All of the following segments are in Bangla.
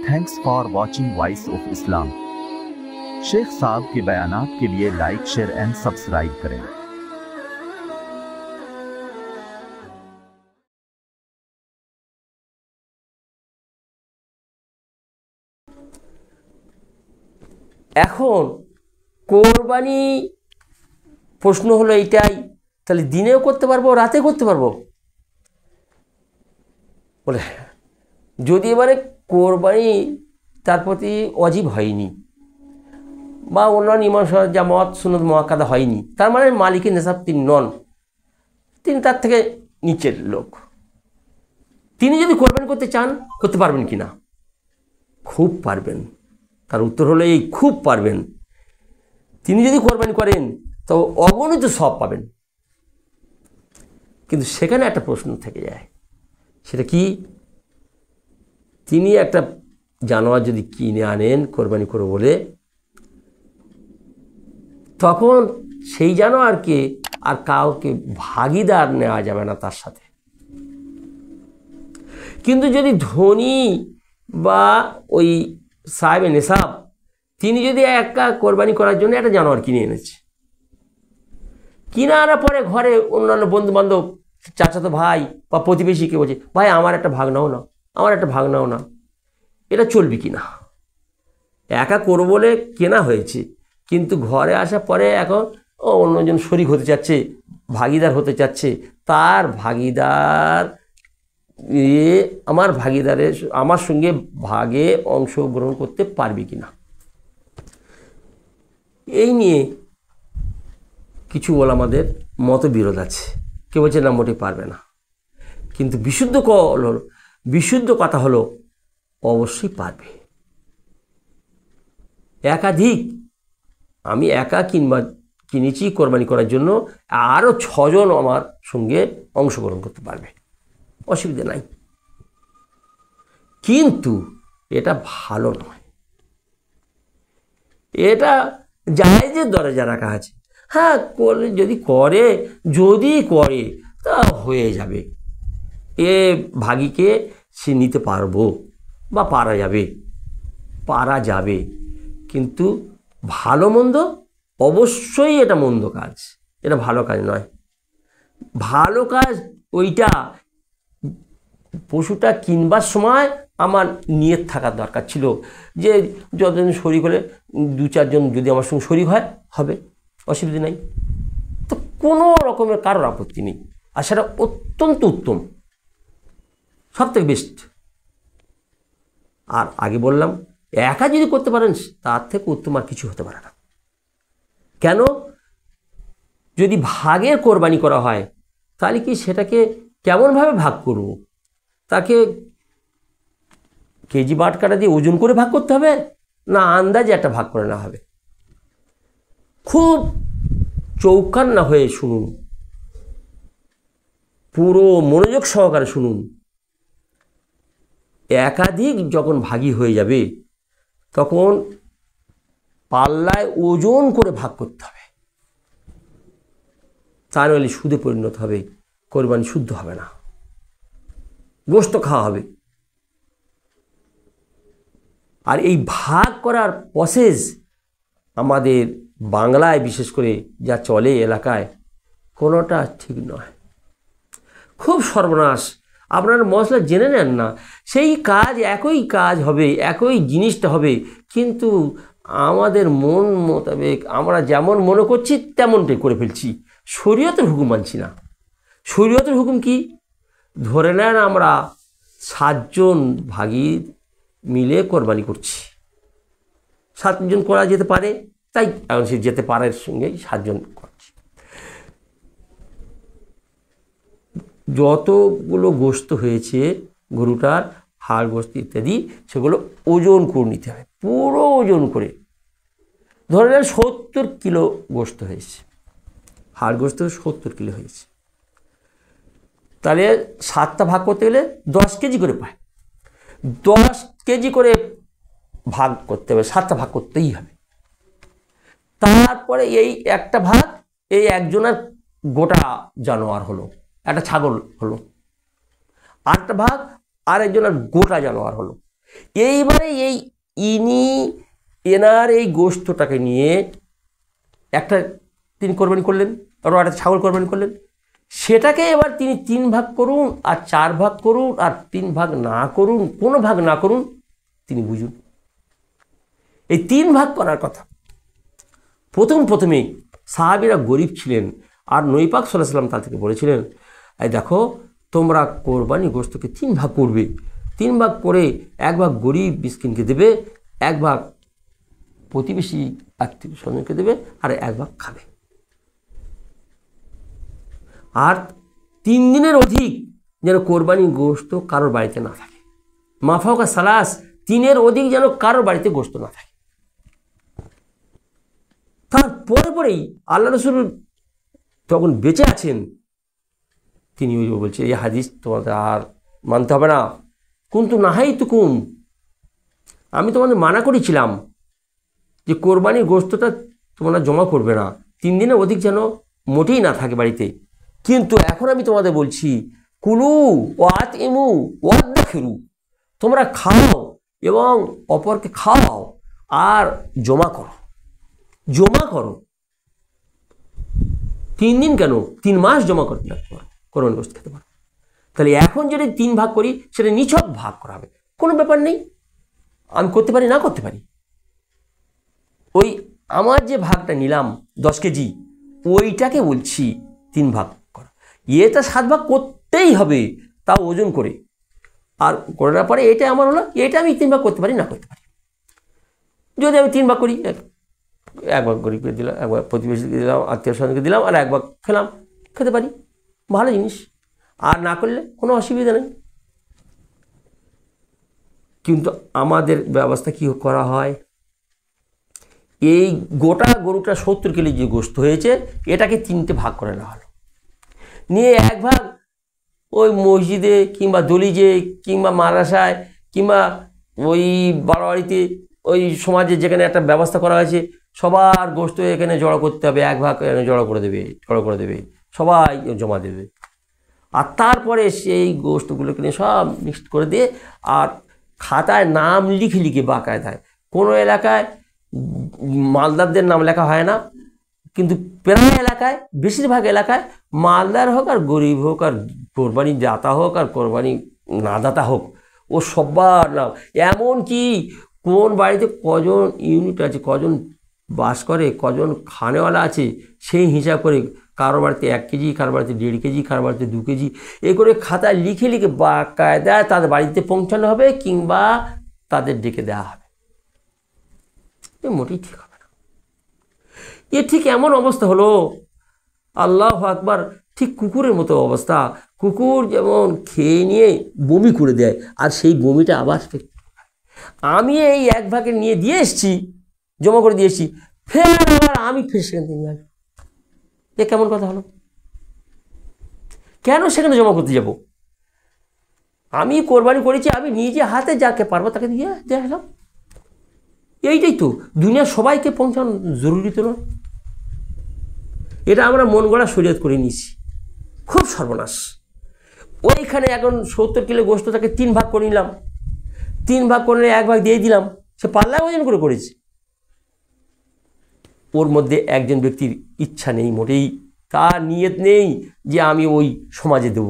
Thanks for watching voice of Islam. शेख साहब के बयानात के लिए लाइक, शेयर एंड सब्सक्राइब करें। এখন কোরবানি প্রশ্ন হলো এইটাই, তাহলে দিনেও করতে পারবো, রাতে করতে পারবো? বলে যদি এবারে কোরবানি তার প্রতি ওয়াজিব হয়নি বা অন্যান্য ইমাম সাহেব জামাত সুন্নত মুআক্কাদা হয়নি, তার মানে মালিকি নেসাব তিনি নন, তিনি তার থেকে নিচের লোক। তিনি যদি কোরবানি করতে চান করতে পারবেন কি না? খুব পারবেন। তার উত্তর হলো এই, খুব পারবেন। তিনি যদি কোরবানি করেন তো অগণিত সওয়াব পাবেন। কিন্তু সেখানে একটা প্রশ্ন থেকে যায়, সেটা কি? তিনি একটা জানোয়ার যদি কিনে আনেন কোরবানি করো বলে, তখন সেই জানোয়ারকে আর কাউকে ভাগিদার নেওয়া যাবে না তার সাথে। কিন্তু যদি ধনী বা ওই সাহেব নেশাব, তিনি যদি একা কোরবানি করার জন্য একটা জানোয়ার কিনে এনেছে, কিনে আনার পরে ঘরে অন্যান্য বন্ধু বান্ধব, চাচাতো ভাই বা প্রতিবেশীকে বলছে, ভাই আমার একটা ভাগ নাও না, আমার একটা ভাগ নাও না, এটা চলবে কি না? একা করবো বলে কেনা হয়েছে, কিন্তু ঘরে আসার পরে এখন অন্যজন শরিক হতে চাচ্ছে, ভাগিদার হতে চাচ্ছে, তার ভাগিদার আমার ভাগিদারের আমার সঙ্গে ভাগে অংশগ্রহণ করতে পারবে কি না, এই নিয়ে কিছু ওলামাদের মতবিরোধ আছে। কেউ বলছে না, মোটেই পারবে না। কিন্তু বিশুদ্ধ কথা হলো অবশ্যই পারবে। একাধিক, আমি একা কিনেছি কোরবানি করার জন্য, আরও 6 জন আমার সঙ্গে অংশগ্রহণ করতে পারবে, অসুবিধা নাই। কিন্তু এটা ভালো নয়, এটা জায়েজের দরজা রাখা আছে। হ্যাঁ, যদি করে তা হয়ে যাবে, এ ভাগীকে সে নিতে পারবো বা পারা যাবে। কিন্তু ভালো মন্দ অবশ্যই এটা মন্দ কাজ, এটা ভালো কাজ নয়। ভালো কাজ ওইটা পশুটা কিনবার সময় আমার নিয়ত থাকার দরকার ছিল যে যতজন শরিক হলে 2-4 জন যদি আমার সঙ্গে শরিক হবে, অসুবিধা নাই, তো কোনো রকমের কারোর আপত্তি নেই। আর সেটা অত্যন্ত উত্তম, সবথেকে বেস্ট। আর আগে বললাম, একা যদি করতে পারেন তার থেকে উত্তম আর কিছু হতে পারে না। কেন? যদি ভাগের কোরবানি করা হয় তাহলে কি সেটাকে কেমনভাবে ভাগ করব? তাকে কেজি বাটকাটা দিয়ে ওজন করে ভাগ করতে হবে, না আন্দাজে একটা ভাগ করে নেওয়া হবে? খুব চৌকান্না হয়ে শুনুন, পুরো মনোযোগ সহকারে শুনুন। একাধিক যখন ভাগী হয়ে যাবে তখন পাল্লায় ওজন করে ভাগ করতে হবে, তা নইলে সুদে পরিণত হবে, কোরবানি শুদ্ধ হবে না, গোশত খাওয়া হবে। আর এই ভাগ করার প্রসেস আমাদের বাংলায় বিশেষ করে যা চলে এলাকায়, কোনোটা ঠিক নয়, খুব সর্বনাশ। আপনারা মশলা জেনে নেন না, সেই কাজ একই কাজ হবে, একই জিনিসটা হবে, কিন্তু আমাদের মন মোতাবেক আমরা যেমন মনে করছি তেমনটাই করে ফেলছি, শরীয়তের হুকুম মানছি না। শরীয়তের হুকুম কি? ধরে নেন আমরা 7 জন ভাগী মিলে কোরবানি করছি, 7 জন করা যেতে পারে, তাই এখন সে যেতে পারার সঙ্গে 7 জন করছি। যতগুলো গোশত হয়েছে গরুটার, হাড় গোশত ইত্যাদি, সেগুলো ওজন করে নিতে হবে, পুরো ওজন করে। ধরে নেন 70 কিলো গোশত হয়েছে, হাড় গোশত 70 কিলো হয়েছে, তাহলে 7টা ভাগ করতে গেলে 10 কেজি করে পায়। 10 কেজি করে ভাগ করতে হবে, 7টা ভাগ করতেই হবে। তারপরে এই একটা ভাগ এই একজনের গোটা জানোয়ার হলো, একটা ছাগল হলো, আরেকটা ভাগ আরেকজনের গোটা জানোয়ার হলো। এইবারে এনার এই গোশতটাকে নিয়ে একটা তিনি কোরবানি করলেন, আরও একটা ছাগল কোরবানি করলেন। সেটাকে এবার তিনি 3 ভাগ করুন আর 4 ভাগ করুন আর 3 ভাগ না করুন, কোনো ভাগ না করুন, তিনি বুঝুন। এই 3 ভাগ করার কথা প্রথমে সাহাবীরা গরিব ছিলেন, আর নবী পাক সাল্লাল্লাহু আলাইহি ওয়াসাল্লাম তাদেরকে বলেছিলেন, এই দেখো তোমরা কোরবানি গোশতকে 3 ভাগ করবে, 3 ভাগ করে 1 ভাগ গরিব মিসকিনকে দেবে, 1 ভাগ প্রতিবেশী আত্মীয় স্বজনকে দেবে, আর 1 ভাগ খাবে। আর 3 দিনের অধিক যেন কোরবানি গোশত কারোর বাড়িতে না থাকে। মাফাওকা সালাস, 3-এর অধিক যেন কারোর বাড়িতে গোশত না থাকে। তারপরেই আল্লাহ রাসূল তখন বেঁচে আছেন, তিনি ওই বলছে, এই হাদিস তোমাদের আর মানতে হবে না। কুনতু নাহাইতুকুম, আমি তোমাদের মানা করেছিলাম যে কোরবানির গোশতটা তোমরা জমা করবে না, 3 দিনের অধিক যেন মোটেই না থাকে বাড়িতে। কিন্তু এখন আমি তোমাদের বলছি, কুলু ওয়াত ইমু ওয়াদ্দাখিরু, তোমরা খাও এবং অপরকে খাওয়াও আর জমা করো। 3 দিন কেন, 3 মাস জমা করতে পারো, কোরবানি গোশত খেতে পারো। তাহলে এখন যদি 3 ভাগ করি, সেটা নিছক ভাগ করা হবে, কোনো ব্যাপার নেই, আমি করতে পারি না করতে পারি। ওই আমার যে ভাগটা নিলাম 10 কেজি, ওইটাকে বলছি 3 ভাগ করা। এটা 7 ভাগ করতেই হবে, তাও ওজন করে। আর করার পরে এটা আমার হলো, এটা আমি 3 ভাগ করতে পারি না করতে পারি। যদি আমি 3 ভাগ করি, 1 ভাগ গরিবকে দিলাম, 1 ভাগ প্রতিবেশীকে দিলাম, আত্মীয় স্বজনকে দিলাম, আর 1 ভাগ খেলাম, খেতে পারি, ভালো জিনিস। আর না করলে কোনো অসুবিধা নেই। কিন্তু আমাদের ব্যবস্থা কি করা হয়, এই গোটা গরুটা 70 কেজি যে গোশত হয়েছে, এটাকে 3টে ভাগ করে নেওয়া হলো, নিয়ে 1 ভাগ ওই মসজিদে কিংবা দলিজে কিংবা মাদ্রাসায় কিংবা ওই বাড়িতে, ওই সমাজে যেখানে একটা ব্যবস্থা করা হয়েছে, সবার গোশত এখানে জড়ো করতে হবে, 1 ভাগ এখানে জড়ো করে দেবে, সবাই জমা দেবে। আর তারপরে সেই গোশতগুলোকে নিয়ে সব মিক্সড করে দিয়ে, আর খাতায় নাম লিখে বাকায়দায়, কোনো এলাকায় মালদারদের নাম লেখা হয় না, কিন্তু প্রায় এলাকায়, বেশিরভাগ এলাকায় মালদার হোক আর গরিব হোক আর কোরবানি দাতা হোক আর কোরবানি না দাতা হোক, ও সবার নাম, এমনকি কোন বাড়িতে কজন ইউনিট আছে, কজন বাস করে, কজন খানেওয়ালা আছে, সেই হিসাব করে কারো বাড়িতে 1 কেজি, কারো বাড়িতে 1.5 কেজি, কারো বাড়িতে 2 কেজি, এই করে খাতায় লিখে বাকায়দায় তাদের বাড়িতে পৌঁছানো হবে কিংবা তাদের ডেকে দেওয়া হবে। এ মোটেই ঠিক হবে না। এ ঠিক এমন অবস্থা হলো, আল্লাহু আকবার, ঠিক কুকুরের মতো অবস্থা। কুকুর যেমন খেয়ে নিয়ে বমি করে দেয়, আর সেই বমিটা আবার আমি এই 1 ভাগে নিয়ে দিয়ে এসছি, জমা করে দিয়ে এসছি, ফের আবার আমি সেখান থেকে নিয়ে আসবো। এ কেমন কথা হলো? কেন সেখানে জমা করতে যাব? আমি কোরবানি করেছি, আমি নিজে হাতে যাকে পারবো তাকে দিয়ে আসলাম। এইটাই তো, দুনিয়ার সবাইকে পৌঁছানো জরুরি তো নয়। এটা আমরা মন গড়া শরীয়ত করে নিয়েছি, খুব সর্বনাশ। ওইখানে এখন 70 কিলো গোশত, তাকে 3 ভাগ করে নিলাম, 3 ভাগ করে 1 ভাগ দিয়ে দিলাম, সে পাল্লায় ওজন করে করেছে। ওর মধ্যে একজন ব্যক্তির ইচ্ছা নেই মোটেই, তার নিয়ত নেই যে আমি ওই সমাজে দেব,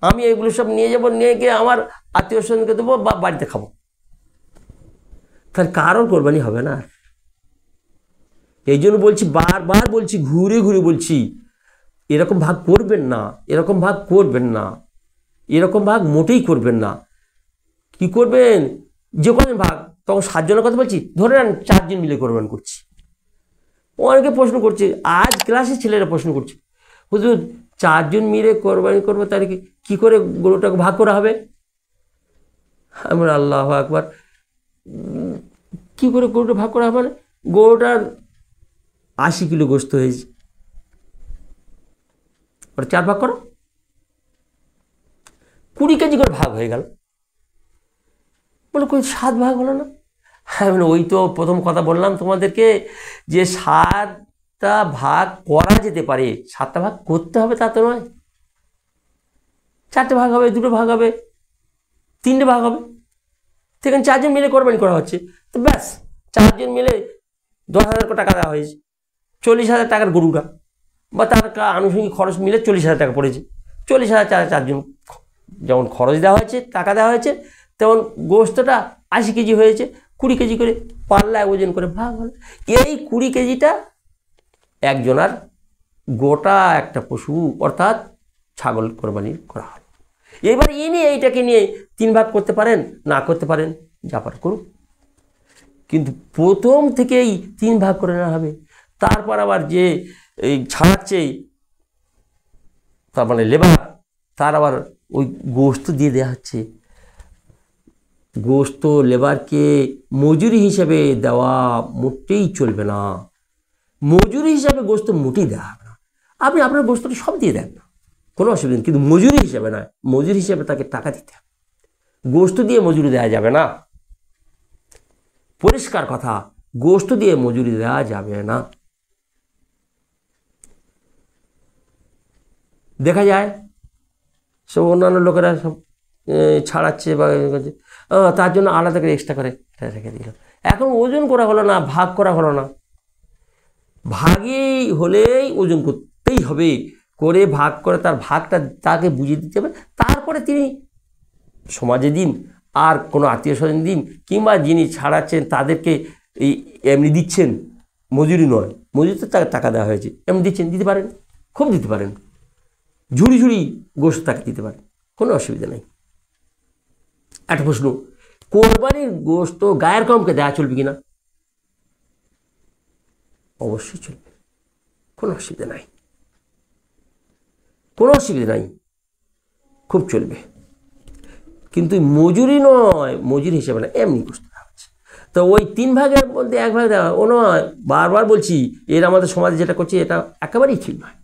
আমি এগুলো সব নিয়ে যাব, নিয়ে গিয়ে আমার আত্মীয় স্বজনকে দেবো বা বাড়িতে খাবো। তাহলে কারোর কোরবানি হবে না। এই জন্য বলছি, বারবার বলছি, ঘুরে ঘুরে বলছি, এরকম ভাগ করবেন না, এরকম ভাগ করবেন না, এরকম ভাগ মোটেই করবেন না। কি করবেন, যে কজন ভাগ, তখন 7 জনের কথা বলছি, ধরে নেন 4 জন মিলে কোরবানি করছি। অনেকে প্রশ্ন করছে, আজ ক্লাসে ছেলেরা প্রশ্ন করছে, হুজুর 4 জন মিলে কোরবানি করবো, তাহলে কি করে গরুটাকে ভাগ করা হবে? আমরা আল্লাহু আকবার, কি করে গরুটা ভাগ করা হবে? মানে গরুটার 80 কিলো গোশত হয়েছে, ওটা 4 ভাগ করো, 20 কেজি করে ভাগ হয়ে গেল। বলে কই 7 ভাগ হলো না? হ্যাঁ, মানে ওই তো প্রথম কথা বললাম তোমাদেরকে, যে 7টা ভাগ করা যেতে পারে, 7টা ভাগ করতে হবে তা তো নয়। 4টে ভাগ হবে, 2টো ভাগ হবে, 3টে ভাগ হবে। তো এখানে 4 জন মিলে কোরবানি করা হচ্ছে, তো ব্যাস 4 জন মিলে 10,000 টাকা দেওয়া হয়েছে, 40,000 টাকার গরুটা, বা তার আনুষঙ্গিক খরচ মিলে 40,000 টাকা পড়েছে। 40,000 4 জন যেমন খরচ দেওয়া হয়েছে, টাকা দেওয়া হয়েছে, তেমন গোস্তটা 80 কেজি হয়েছে, 20 কেজি করে পাল্লায় ওজন করে ভাগ হলো। এই 20 কেজিটা একজনার গোটা একটা পশু অর্থাৎ ছাগল কোরবানি করা হলো। এবার ইনি এইটাকে নিয়ে 3 ভাগ করতে পারেন, না করতে পারেন, যা পার করুন, কিন্তু প্রথম থেকেই 3 ভাগ করে নেওয়া হবে। তারপর আবার যে এই ছাড়াচ্ছে, তার মানে লেবার, তার আবার ওই গোস্ত দিয়ে দেওয়া হচ্ছে। গোস্ত লেবারকে মজুরি হিসেবে দেওয়া মোটেই চলবে না, মজুরি হিসাবে গোস্ত মোটেই দেওয়া হবে না। আপনি আপনার গোস্তটা সব দিয়ে দেন না, কোনো অসুবিধা নেই, কিন্তু মজুরি হিসাবে নয়, মজুরি হিসাবে তাকে টাকা দিতে হবে, গোস্ত দিয়ে মজুরি দেওয়া যাবে না। পরিষ্কার কথা, গোস্ত দিয়ে মজুরি দেওয়া যাবে না। দেখা যায় সব অন্যান্য লোকেরা সব ছাড়াচ্ছে বা তার জন্য আলাদা করে এক্সট্রা করে রেখে দিল। এখন ওজন করা হলো না, ভাগ করা হলো না। ভাগই হলেই ওজন করতেই হবে, করে ভাগ করে তার ভাগটা তাকে বুঝিয়ে দিতে হবে। তারপরে তিনি সমাজে দিন, আর কোনো আত্মীয় স্বজন দিন, কিংবা যিনি ছাড়াচ্ছেন তাদেরকে এই এমনি দিচ্ছেন, মজুরি নয়, মজুরিতে তাকে টাকা দেওয়া হয়েছে, এমনি দিচ্ছেন, দিতে পারেন, খুব দিতে পারেন, ঝুড়ি ঝুড়ি গোস্ত তাকে দিতে পারেন, কোনো অসুবিধা নেই। একটা প্রশ্ন, কোরবানির গোস্ত গায়ের কমকে দেওয়া চলবে কিনা? অবশ্যই চলবে, কোনো অসুবিধা নাই, কোনো অসুবিধা নাই, খুব চলবে, কিন্তু মজুরি নয়, মজুরি হিসেবে না, এমনি গোস্ত দেওয়া হচ্ছে। তো ওই 3 ভাগের মধ্যে 1 ভাগ দেওয়া ও নয়, বারবার বলছি, এর আমাদের সমাজে যেটা করছে এটা একেবারেই ঠিক নয়।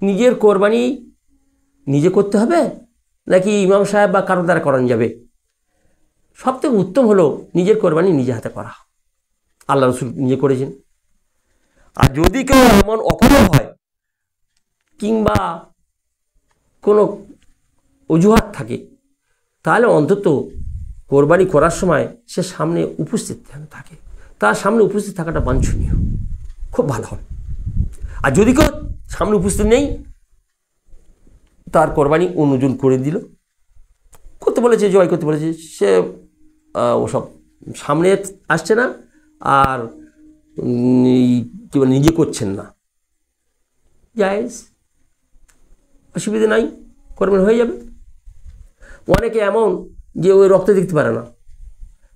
নিজের কোরবানি নিজে করতে হবে নাকি ইমাম সাহেব বা কারো দ্বারা করানো যাবে? সবথেকে উত্তম হলো নিজের কোরবানি নিজে হাতে করা। আল্লাহ রসুল নিজে করেছেন। আর যদি কেউ এমন অপরাধ হয় কিংবা কোনো অজুহাত থাকে, তাহলে অন্তত কোরবানি করার সময় সে সামনে উপস্থিত থাকে, তার সামনে উপস্থিত থাকাটা বাঞ্ছনীয়, খুব ভালো হয়। আর যদি কেউ সামনে উপস্থিত নেই, তার কোরবানি অন্যজন করে দিল, করতে বলেছে, জবাই করতে বলেছে, সে ওসব সামনে আসছে না, আর কি বলে নিজে করছেন না, জায়েজ, অসুবিধা নাই, কোরবানি হয়ে যাবে। অনেকে এমন যে ওই রক্ত দেখতে পারে না,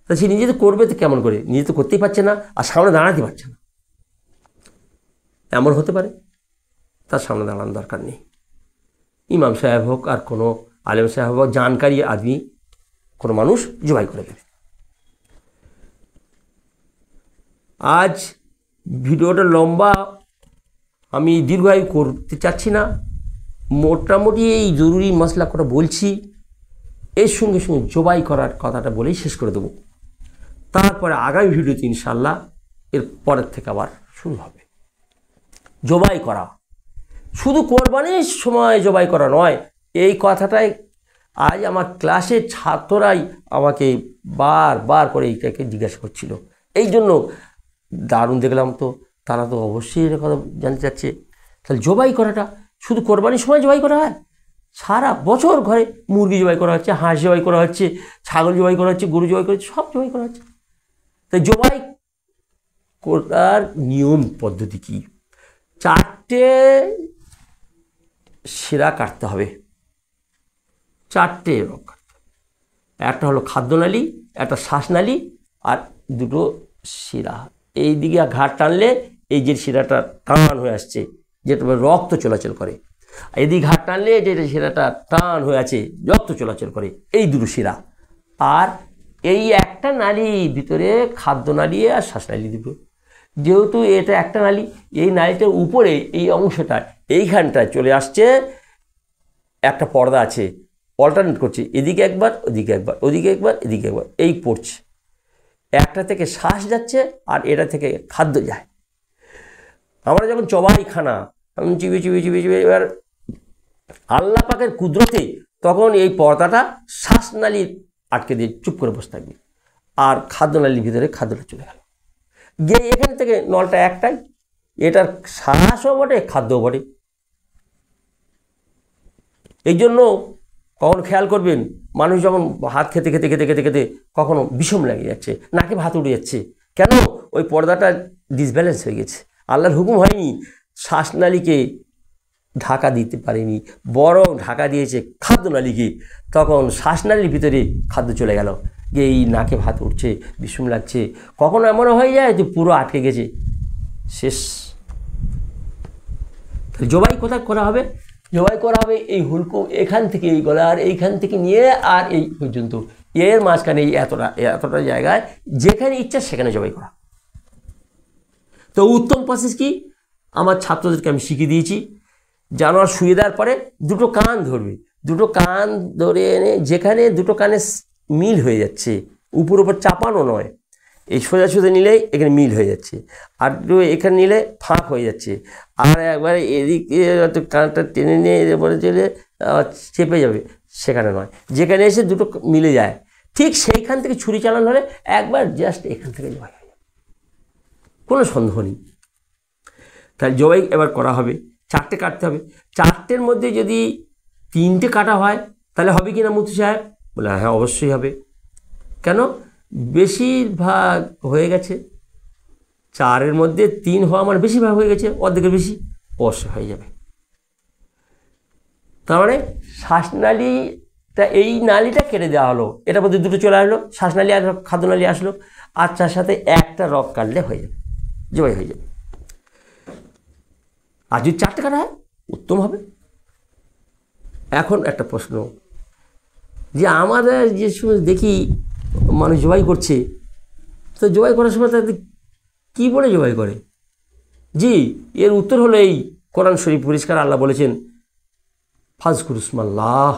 তা সে নিজে তো করবে তো কেমন করে, নিজে তো করতেই পারছে না, আর সামনে দাঁড়াতে পারছে না, এমন হতে পারে, তার সামনে দাঁড়ানোর দরকার নেই। ইমাম সাহেব হোক আর কোনো আলেম সাহেব হোক, জানকারী আদমি কোনো মানুষ জবাই করে দেবে। আজ ভিডিওটা লম্বা, আমি দীর্ঘায়ু করতে চাচ্ছি না, মোটামুটি এই জরুরি মশলা করে বলছি, এর সঙ্গে সঙ্গে জবাই করার কথাটা বলেই শেষ করে দেবো। তারপরে আগামী ভিডিওতে ইনশাল্লাহ এর পরের থেকে আবার শুরু হবে। জবাই করা শুধু কোরবানির সময় জবাই করা নয়, এই কথাটাই আজ আমার ক্লাসের ছাত্ররাই আমাকে বারবার করে এইটাকে জিজ্ঞাসা করছিল। এই জন্য দারুণ দেখলাম, তো তারা তো অবশ্যই এর কথা জানতে চাচ্ছে। তাহলে জবাই করাটা শুধু কোরবানির সময় জবাই করা হয়? সারা বছর ঘরে মুরগি জবাই করা হচ্ছে, হাঁস জবাই করা হচ্ছে, ছাগল জবাই করা হচ্ছে, গরু জবাই করা হচ্ছে, সব জবাই করা হচ্ছে। তাই জবাই করার নিয়ম পদ্ধতি কি? 4টে শিরা কাটতে হবে, 4টে রোগ কাটতে হবে। একটা হলো খাদ্যনালী, একটা শ্বাসনালী, আর 2টো শিরা। এই দিকে ঘাট টানলে এই যে শিরাটা টান হয়ে আসছে, যেটা রক্ত চলাচল করে, এদিকে ঘাট টানলে যেটা শিরাটা টান হয়ে আছে, রক্ত চলাচল করে, এই 2টো শিরা। আর এই একটা নালীর ভিতরে খাদ্যনালী আর শ্বাসনালী 2টো। যেহেতু এটা একটা নালী, এই নালীটার উপরে এই অংশটা এইখানটায় চলে আসছে একটা পর্দা আছে, অল্টারনেট করছে, এদিকে একবার, ওদিকে একবার, ওদিকে একবার, এদিকে একবার, এই পড়ছে। একটা থেকে শ্বাস যাচ্ছে আর এটা থেকে খাদ্য যায়। আমরা যখন চবাই খানা চিবিয়ে চিবিয়ে চিবিয়ে চিবিয়ে, এবার আল্লাহ পাকের কুদরতে তখন এই পর্দাটা শ্বাসনালী আটকে দিয়ে চুপ করে বসে থাকবে, আর খাদ্যনালীর ভিতরে খাদ্যটা চলে গেল গিয়ে এখান থেকে নলটা একটাই, এটার শ্বাসও বটে খাদ্যও বটে। এই জন্য কখন খেয়াল করবেন, মানুষ যখন ভাত খেতে খেতে খেতে খেতে খেতে কখনো বিষম লেগে যাচ্ছে, নাকে ভাত উঠে যাচ্ছে, কেন? ওই পর্দাটা ডিসব্যালেন্স হয়ে গেছে। আল্লাহর হুকুম হয়নি, শ্বাসনালীকে ঢাকা দিতে পারেনি, বরং ঢাকা দিয়েছে খাদ্যনালীকে। তখন শ্বাসনালীর ভিতরে খাদ্য চলে গেল, গিয়ে এই নাকে ভাত উঠছে, বিষম লাগছে, কখনো এমন হয়ে যায় যে পুরো আটকে গেছে, শেষ। জবাই কোথায় করা হবে? জবাই করা হবে এই হুলকুম এখান থেকে, এই গলার এইখান থেকে নিয়ে আর এই পর্যন্ত, এর মাঝখানে এই এতটা জায়গায় যেখানে ইচ্ছা সেখানে জবাই করা। তো উত্তম প্রসেস কি? আমার ছাত্রদেরকে আমি শিখিয়ে দিয়েছি, জানোয়ার শুয়ে দেওয়ার পরে দুটো কান ধরবে, দুটো কান ধরে এনে যেখানে দুটো কানে মিল হয়ে যাচ্ছে, উপর উপর চাপানো নয়, এই সোজা সোজা নিলেই এখানে মিল হয়ে যাচ্ছে, আর এখানে নিলে ফাঁক হয়ে যাচ্ছে, আর একবারে এদিকে কানটা টেনে নিয়ে বলে চলে চেপে যাবে, সেখানে নয়, যেখানে এসে দুটো মিলে যায়, ঠিক সেইখান থেকে ছুরি চালানো হলে একবার জাস্ট এখান থেকে জবাই হয়ে যাবে, কোনো সন্দেহ নেই। তাহলে জবাই এবার করা হবে, 4টে কাটতে হবে। 4টের মধ্যে যদি 3টে কাটা হয় তাহলে হবে কি না মুফতি সাহেব? বলে হ্যাঁ অবশ্যই হবে। কেন? বেশিরভাগ হয়ে গেছে, 4-এর মধ্যে 3 হওয়া মানে বেশিরভাগ হয়ে গেছে, অর্ধেকের বেশি, অবশ্যই হয়ে যাবে। তার মানে শ্বাসনালীটা, এই নালীটা কেটে দেওয়া হলো, এটার মধ্যে দুটো চলে আসলো, শ্বাসনালী আর খাদ্যনালী আসলো, আর তার সাথে একটা রগ কাটলে হয়ে যাবে, জবাই হয়ে যাবে। আর যদি 4টে কাটা হয় উত্তম হবে। এখন একটা প্রশ্ন, যে আমাদের যে সময় দেখি মানুষ জবাই করছে, তো জবাই করার সময় তাদের কী বলে জবাই করে? জি, এর উত্তর হলো এই, কোরআন শরীফ পরিষ্কার আল্লাহ বলেছেন, ফাজকুরুসমাল্লাহ,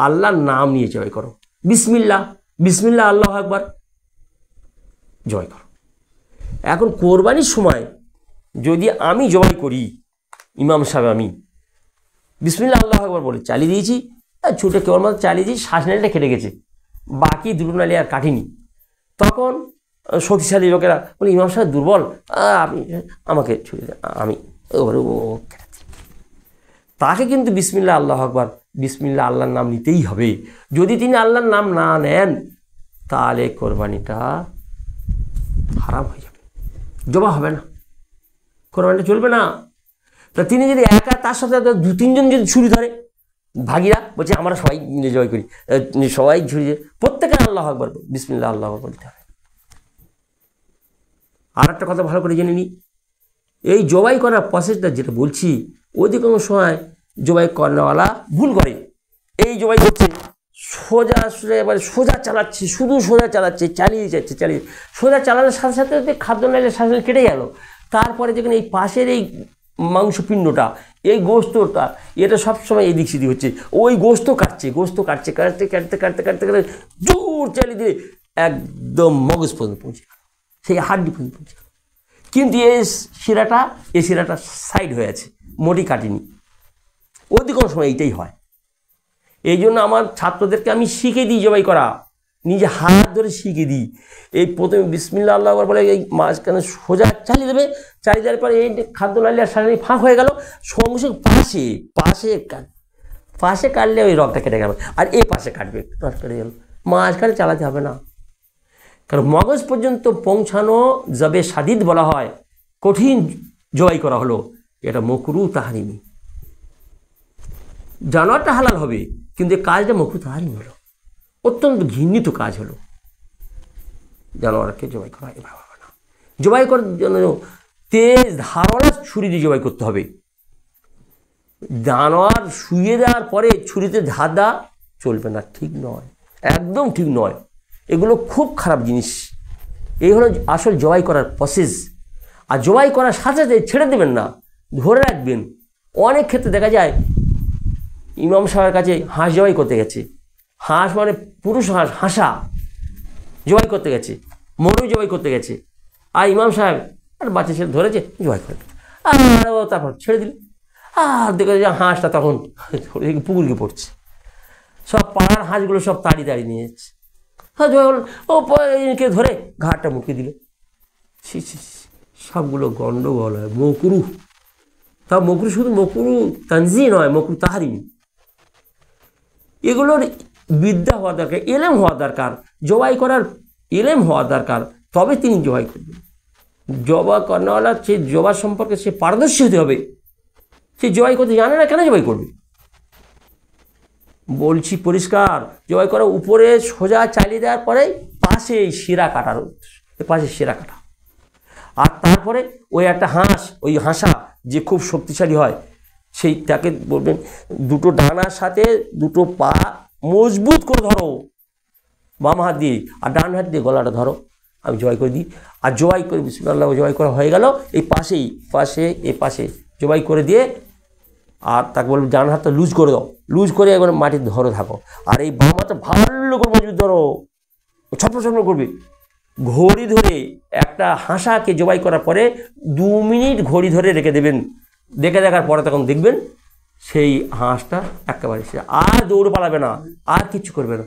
আল্লাহর নাম নিয়ে জবাই করো, বিসমিল্লাহ, বিসমিল্লাহ আল্লাহু আকবার, জবাই করো। এখন কোরবানির সময় যদি আমি জবাই করি, ইমাম সাহেব আমি বিসমিল্লাহ আল্লাহু আকবার বলে চালিয়ে দিয়েছি, ছুটে কেবল মাত্র চালিয়ে দিয়েছি, শ্বাসনালীটা কেটে গেছে, বাকি দুটো নালী আর কাটিনি, তখন শক্তিশালী লোকেরা বলে ইমাম সাহেব দুর্বল, আপনি আমাকে ছুটে দেন, আমি তাকে কিন্তু বিসমিল্লাহ আল্লাহু আকবার, বিসমিল্লাহ আল্লাহর নাম নিতেই হবে। যদি তিনি আল্লাহর নাম না নেন তাহলে কোরবানিটা হারাম হয়ে যাবে, জবা হবে না, কোরবানিটা চলবে না। তা তিনি যদি একা, তার সাথে 2-3জন যদি ছুরি ধরে, ভাগিরা বলছে আমরা সবাই মিলে জবাই করি, সবাই ছুরি, প্রত্যেকে আল্লাহু আকবার বিসমিল্লাহ আল্লাহু আকবার বলতে হবে। আর একটা কথা ভালো করে জেনে নিই, এই জবাই করার প্রসেসটা যেটা বলছি, অধিকাংশ সময় জবাই করাওয়ালা ভুল করে। এই জবাই করছে, সোজা সোজা এবারে সোজা চালাচ্ছে, শুধু সোজা চালাচ্ছে, চালিয়ে যাচ্ছে, চালিয়ে সোজা চালানোর সাথে সাথে খাদ্যনালীর শ্বাসনালী কেটে গেল, তারপরে যেখানে এই পাশের এই মাংসপিণ্ডটা, এই গোস্তটা, এটা সবসময় এদিক সেদিক হচ্ছে, ওই গোস্ত কাটছে, গোস্ত কাটছে, কাটতে কাটতে কাটতে কাটতে কাটতে জোর চালিয়ে দিলে একদম মগজ পর্যন্ত পৌঁছে গেল, সেই হাড্ডি পর্যন্ত পৌঁছে গেল, কিন্তু এই শিরাটা সাইড হয়ে আছে, মোটি কাটিনি। অধিকাংশ সময় এইটাই হয়। এই জন্য আমার ছাত্রদেরকে আমি শিখে দিই জবাই করা, নিজে হাত ধরে শিখে দিই। এই প্রথমে বিসমিল্লাহ আল্লাহু আকবার বলে এই মাঝখানে সোজা চালিয়ে দেবে, চালিয়ে দেওয়ার পরে এই খাদ্যনালী আর শ্বাসনালী ফাঁক হয়ে গেল, সঙ্গে সঙ্গে পাশে কাটলে ওই রগটা কেটে গেল, আর এই পাশে কাটবে, রগ কেটে গেল, মাঝখানে চালাতে হবে না। কারণ মগজ পর্যন্ত পৌঁছানো জবে সাদিদ বলা হয়, কঠিন জবাই করা হলো, এটা মকরু তাহরিমি। জানোয়ারটা হালাল হবে, কিন্তু এই কাজটা মকরু তাহরিমি হলো, অত্যন্ত ঘৃণিত কাজ হলো। জানোয়ারকে জবাই করা এভাবে হবে না। জবাই করার জন্য তেজ ধারালো ছুরি দিয়ে জবাই করতে হবে। জানোয়ার শুয়ে দেওয়ার পরে ছুরিতে ধার দেওয়া চলবে না, ঠিক নয়, একদম ঠিক নয়, এগুলো খুব খারাপ জিনিস। এই হলো আসল জবাই করার প্রসেস। আর জবাই করার সাথে সাথে ছেড়ে দেবেন না, ধরে রাখবেন। অনেক ক্ষেত্রে দেখা যায় ইমাম সাহেবের কাছে হাঁস জবাই করতে গেছে, হাঁস মানে পুরুষ হাঁস, হাঁসা জবাই করতে গেছে, মরু জবাই করতে গেছে, আর ইমাম সাহেব আর বাচ্চা ছেলে ধরেছে জবাই করে, আর তারপর ছেড়ে দিল, আর দেখে যে হাঁসটা তখন পুকুরকে পড়ছে। সব পাড়ার হাঁসগুলো সব তাড়িয়ে তাড়িয়ে নিয়ে যাচ্ছে। হ্যাঁ, ও একে ধরে ঘাটটা মুখে দিল। সবগুলো গন্ডগোল হয়। মকরু, তা মকরু শুধু মকরু তানজি নয়, মকরু তাহারিম। এগুলোর বিদ্যা হওয়া দরকার, এলেম হওয়া দরকার, জবাই করার এলেম হওয়া দরকার, তবে তিনি জবাই করবেন। জবা করাওয়ালা সে জবা সম্পর্কে সে পারদর্শী হতে হবে। সে জবাই করতে জানে না, কেন জবাই করবে? বলছি পরিষ্কার, জবাই করা উপরে সোজা চালিয়ে দেওয়ার পরে পাশে শিরা কাটার, পাশে শিরা কাটা। আর তারপরে ওই একটা হাঁস, ওই হাঁসা যে খুব শক্তিশালী হয়, সেইটাকে বলবেন দুটো ডানার সাথে দুটো পা মজবুত করে ধরো বাম হাত দিয়ে, আর ডান হাত দিয়ে গলাটা ধরো, আমি জবাই করে দিই। আর জবাই করে বিসমিল্লাহ জবাই করা হয়ে গেল, এই পাশে জবাই করে দিয়ে, আর তাকে বলবো ডান হাতটা লুজ করে দাও, লুজ করে একবার মাটি ধরে থাকো, আর এই বাম হাতটা ভালো করে মজবুত ধরো, ছটফট করবে। ঘড়ি ধরে একটা হাঁসাকে জবাই করার পরে 2 মিনিট ঘড়ি ধরে রেখে দেবেন। দেখার পরে তখন দেখবেন সেই হাঁসটা একেবারে আর দৌড় পালাবে না, আর কিচ্ছু করবে না।